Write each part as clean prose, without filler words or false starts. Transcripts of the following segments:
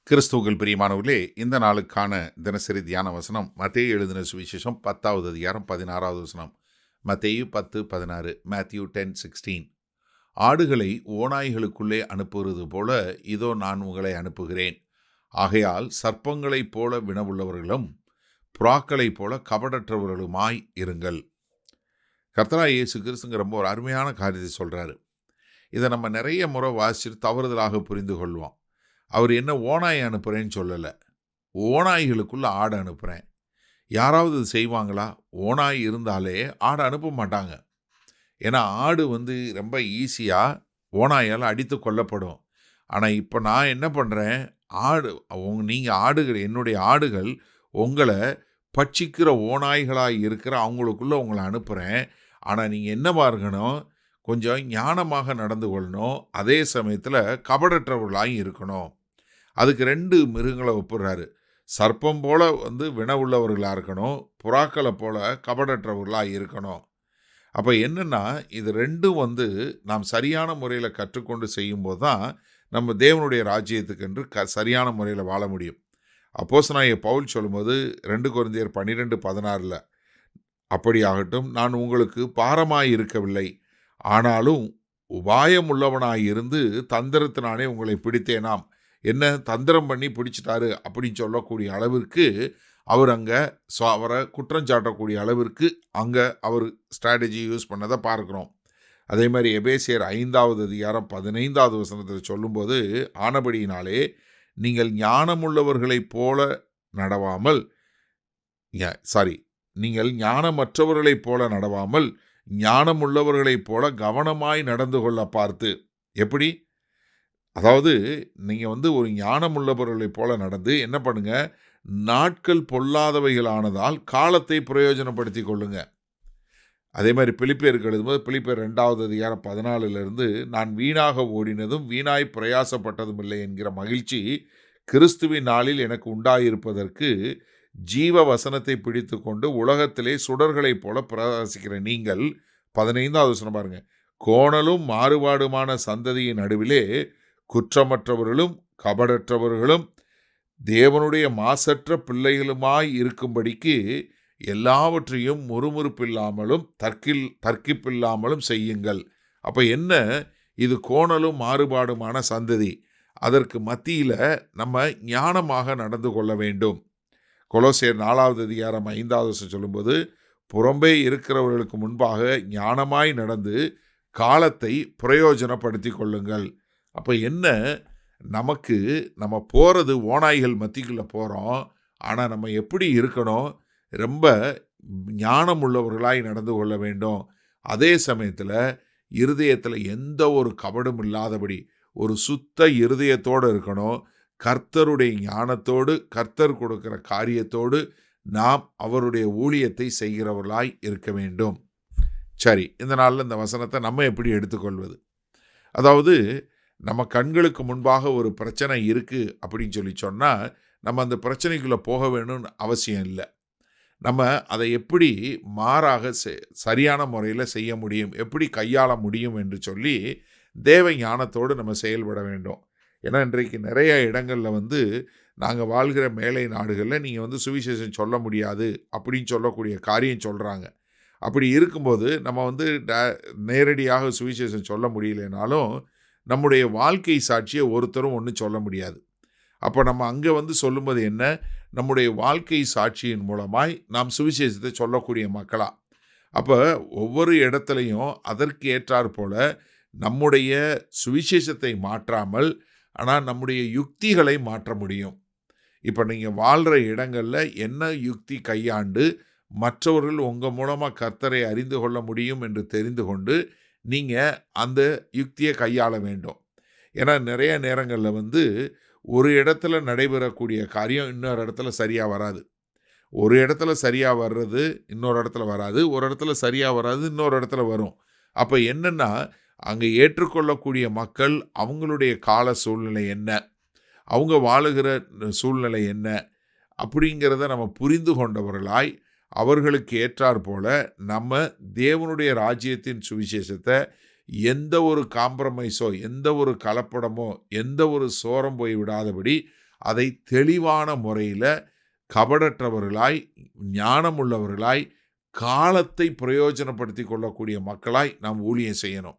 கிறிஸ்துவுக்குள் பிரியமானவர்களே, இந்த நாளுக்கான தினசரி தியான வசனம் மத்தேயு எழுதின சுவிசேஷம் 10வது அதிகாரம் 16வது வசனம். மத்தேயு 10:16, மேத்யூ 10:16. ஆடுகளை ஓநாய்களுக்குள்ளே அனுப்புகிறது போல இதோ நான் உங்களை அனுப்புகிறேன். ஆகையால் சர்ப்பங்களைப் போல வினவுள்ளவர்களும் புறாக்களைப் போல கபடற்றவர்களுமாய் இருங்கள். கர்த்தராகிய இயேசு கிறிஸ்துங்க ரொம்ப ஒரு அருமையான காரியத்தை சொல்றாரு. இதை நம்ம நிறைய முறை வாசிச்சுட்டு தவறுதலாக புரிந்து கொள்வோம். அவர் என்ன ஓநாய் அனுப்புகிறேன்னு சொல்லலை, ஓநாய்களுக்குள்ள ஆடு அனுப்புகிறேன். யாராவது இது செய்வாங்களா? ஓநாய் இருந்தாலே ஆடை அனுப்ப மாட்டாங்க. ஏன்னா ஆடு ரொம்ப ஈஸியாக ஓநாயால் அடித்து கொல்லப்படும். ஆனால் இப்போ நான் என்ன பண்ணுறேன், நீங்கள் ஆடுகள், என்னுடைய ஆடுகள் உங்களை பட்சிக்கிற ஓநாய்களாக இருக்கிற அவங்களுக்குள்ளே உங்களை அனுப்புகிறேன். ஆனால் நீங்கள் என்னவா இருக்கணும், கொஞ்சம் ஞானமாக நடந்து கொள்ளணும், அதே சமயத்தில் கபடற்றவர்களாக இருக்கணும். அதுக்கு 2 மிருகங்களை ஒப்புறாரு. சர்ப்பம் போல வினவுள்ளவர்களாக இருக்கணும், புறாக்களை போல கபடற்றவர்களாக இருக்கணும். அப்போ என்னென்னா, இது 2ம் நாம் சரியான முறையில் கற்றுக்கொண்டு செய்யும்போது தான் நம்ம தேவனுடைய ராஜ்யத்துக்கென்று சரியான முறையில் வாழ முடியும். அப்போஸ்தலனாகிய பவுல் சொல்லும்போது 2 கொரிந்தியர் 12:16, அப்படியாகட்டும், நான் உங்களுக்கு பாரமாய் இருக்கவில்லை, ஆனாலும் உபாயம் உள்ளவனாயிருந்து தந்திரத்தினாலே உங்களை பிடித்தேனாம். என்ன தந்திரம் பண்ணி பிடிச்சிட்டாரு அப்படின்னு சொல்லக்கூடிய அளவிற்கு அவர் அங்கே அவரை குற்றம் சாட்டக்கூடிய அளவிற்கு அங்கே அவர் ஸ்ட்ராட்டஜி யூஸ் பண்ணதை பார்க்குறோம். அதே மாதிரி எபேசியர் 5வது அதிகாரம் 15வது வசனத்தில் சொல்லும்போது, ஆனபடியினாலே நீங்கள் ஞானமுள்ளவர்களைப் போல நடவாமல் நீங்கள் ஞானமற்றவர்களைப் போல நடவாமல் ஞானமுள்ளவர்களைப் போல கவனமாய் நடந்து கொள்ள பார்த்து. எப்படி? அதாவது நீங்கள் ஒரு ஞானமுள்ளவர்களைப் போல நடந்து என்ன பண்ணுங்க, நாட்கள் பொல்லாதவைகளானதால் காலத்தை பிரயோஜனப்படுத்தி கொள்ளுங்க. அதே மாதிரி பிலிப்பியருக்கு எழுதும்போது பிலிப்பியர் 2வது அதிகாரம் 14 நான் வீணாக ஓடினதும் வீணாய் பிரயாசப்பட்டதும் இல்லை என்கிற மகிழ்ச்சி கிறிஸ்துவின் நாளில் எனக்கு உண்டாயிருப்பதற்கு ஜீவ வசனத்தை பிடித்து கொண்டு உலகத்திலே சுடர்களைப் போல பிரகாசிக்கிற நீங்கள். 15வது வசனம் பாருங்க, கோணலும் மாறுபாடுமான சந்ததியின் நடுவிலே குற்றமற்றவர்களும் கபடற்றவர்களும் தேவனுடைய மாசற்ற பிள்ளைகளுமாய் இருக்கும்படிக்கு எல்லாவற்றையும் முறுமுறுப்பில்லாமலும் தர்க்கிப்பில்லாமலும் செய்யுங்கள். அப்போ என்ன, இது கோணலும் மாறுபாடுமான சந்ததி. அதற்கு மத்தியில் நம்ம ஞானமாக நடந்து கொள்ள வேண்டும். கொலோசியர் 4வது அதிகாரம் 5வது வசனம் சொல்லும்போது, புறம்பே இருக்கிறவர்களுக்கு முன்பாக ஞானமாய் நடந்து காலத்தை பிரயோஜனப்படுத்தி கொள்ளுங்கள். அப்போ என்ன, நம்ம போகிறது ஓநாய்கள் மத்திக்குள்ளே போகிறோம். ஆனால் நம்ம எப்படி இருக்கணும், ரொம்ப ஞானம் உள்ளவர்களாய் நடந்து கொள்ள வேண்டும். அதே சமயத்தில் இருதயத்தில் எந்த ஒரு கபடும் இல்லாதபடி ஒரு சுத்த இருதயத்தோடு இருக்கணும். கர்த்தருடைய ஞானத்தோடு, கர்த்தர் கொடுக்கிற காரியத்தோடு நாம் அவருடைய ஊழியத்தை செய்கிறவர்களாய் இருக்க வேண்டும். சரி, இந்த நாளில் இந்த வசனத்தை நம்ம எப்படி எடுத்துக்கொள்வது? அதாவது நம்ம கண்களுக்கு முன்பாக ஒரு பிரச்சனை இருக்குது அப்படின்னு சொன்னால் நம்ம அந்த பிரச்சனைக்குள்ளே போக வேணும்னு அவசியம் இல்லை. நம்ம அதை எப்படி மாறாக சரியான முறையில் செய்ய முடியும், எப்படி கையாள முடியும் என்று சொல்லி தேவ ஞானத்தோடு நம்ம செயல்பட வேண்டும். ஏன்னா இன்றைக்கு நிறைய இடங்களில் நாங்கள் வாழ்கிற மேலை நாடுகளில் நீங்கள் சுவிசேஷம் சொல்ல முடியாது அப்படின்னு சொல்லக்கூடிய காரியம் சொல்கிறாங்க. அப்படி இருக்கும்போது நம்ம நேரடியாக சுவிசேஷம் சொல்ல முடியலைனாலும் நம்முடைய வாழ்க்கை சாட்சியை ஒருத்தரும் ஒன்றும் சொல்ல முடியாது. அப்போ நம்ம அங்கே சொல்லும்போது என்ன, நம்முடைய வாழ்க்கை சாட்சியின் மூலமாய் நாம் சுவிசேஷத்தை சொல்லக்கூடிய மக்களா. அப்போ ஒவ்வொரு இடத்துலையும் அதற்கு ஏற்றாற் போல நம்முடைய சுவிசேஷத்தை மாற்றாமல் ஆனால் நம்முடைய யுக்திகளை மாற்ற முடியும். இப்போ நீங்கள் வாழ்கிற இடங்களில் என்ன யுக்தி கையாண்டு மற்றவர்கள் உங்கள் மூலமாக கர்த்தரை அறிந்து கொள்ள முடியும் என்று தெரிந்து கொண்டு நீங்கள் அந்த யுக்தியை கையாள வேண்டும். ஏன்னா நிறைய நேரங்களில் ஒரு இடத்துல நடைபெறக்கூடிய காரியம் இன்னொரு இடத்துல சரியாக வராது. ஒரு இடத்துல சரியாக வர்றது இன்னொரு இடத்துல வராது, ஒரு இடத்துல சரியாக வராது இன்னொரு இடத்துல வரும். அப்போ என்னென்னா, அங்கே ஏற்றுக்கொள்ளக்கூடிய மக்கள் அவங்களுடைய கால சூழ்நிலை என்ன, அவங்க வாழுகிற சூழ்நிலை என்ன அப்படிங்கிறத நம்ம புரிந்து கொண்டவர்களாய் அவர்களுக்கு ஏற்றாற் போல நம்ம தேவனுடைய ராஜ்யத்தின் சுவிசேஷத்தை எந்த ஒரு காம்ப்ரமைஸோ, எந்த ஒரு கலப்படமோ, எந்த ஒரு சோரம் போய் விடாதபடி அதை தெளிவான முறையில் கபடற்றவர்களாய், ஞானமுள்ளவர்களாய், காலத்தை பிரயோஜனப்படுத்தி கொள்ளக்கூடிய மக்களாய் நாம் ஊழியம் செய்யணும்.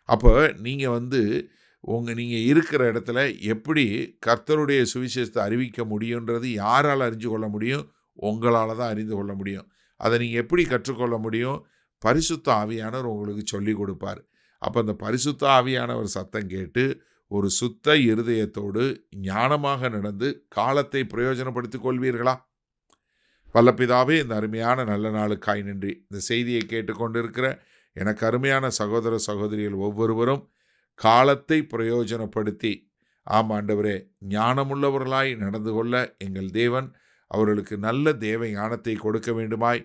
அப்போ நீங்கள் இருக்கிற இடத்துல எப்படி கர்த்தருடைய சுவிசேஷத்தை அறிவிக்க முடியுன்றது யாரால் அறிஞ்சு கொள்ள முடியும்? உங்களால் தான் அறிந்து கொள்ள முடியும். அதை நீங்கள் எப்படி கற்றுக்கொள்ள முடியும்? பரிசுத்த ஆவியானவர் உங்களுக்கு சொல்லி கொடுப்பார். அப்போ அந்த பரிசுத்த ஆவியானவர் சத்தம் கேட்டு ஒரு சுத்த இருதயத்தோடு ஞானமாக நடந்து காலத்தை பிரயோஜனப்படுத்திக் கொள்வீர்களா? வல்லபிதாவே, இந்த அருமையான நல்ல நாளுக்காய் நன்றி. இந்த செய்தியை கேட்டுக்கொண்டிருக்கிற எனக்கு அருமையான சகோதர சகோதரிகள் ஒவ்வொருவரும் காலத்தை பிரயோஜனப்படுத்தி, ஆண்டவரே, ஞானமுள்ளவர்களாய் நடந்து கொள்ள எங்கள் தேவன் அவர்களுக்கு நல்ல தேவ ஞானத்தை கொடுக்க வேண்டுமாய்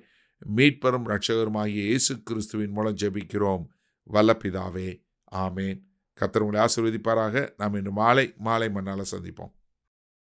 மீட்பரும் இரட்சகருமாகிய இயேசு கிறிஸ்துவின் மூலம் ஜெபிக்கிறோம் வல்லபிதாவே, ஆமேன். கர்த்தர் உங்களை ஆசீர்வதிப்பாராக. நாம் இன்று மாலை மண்ணால் சந்திப்போம்.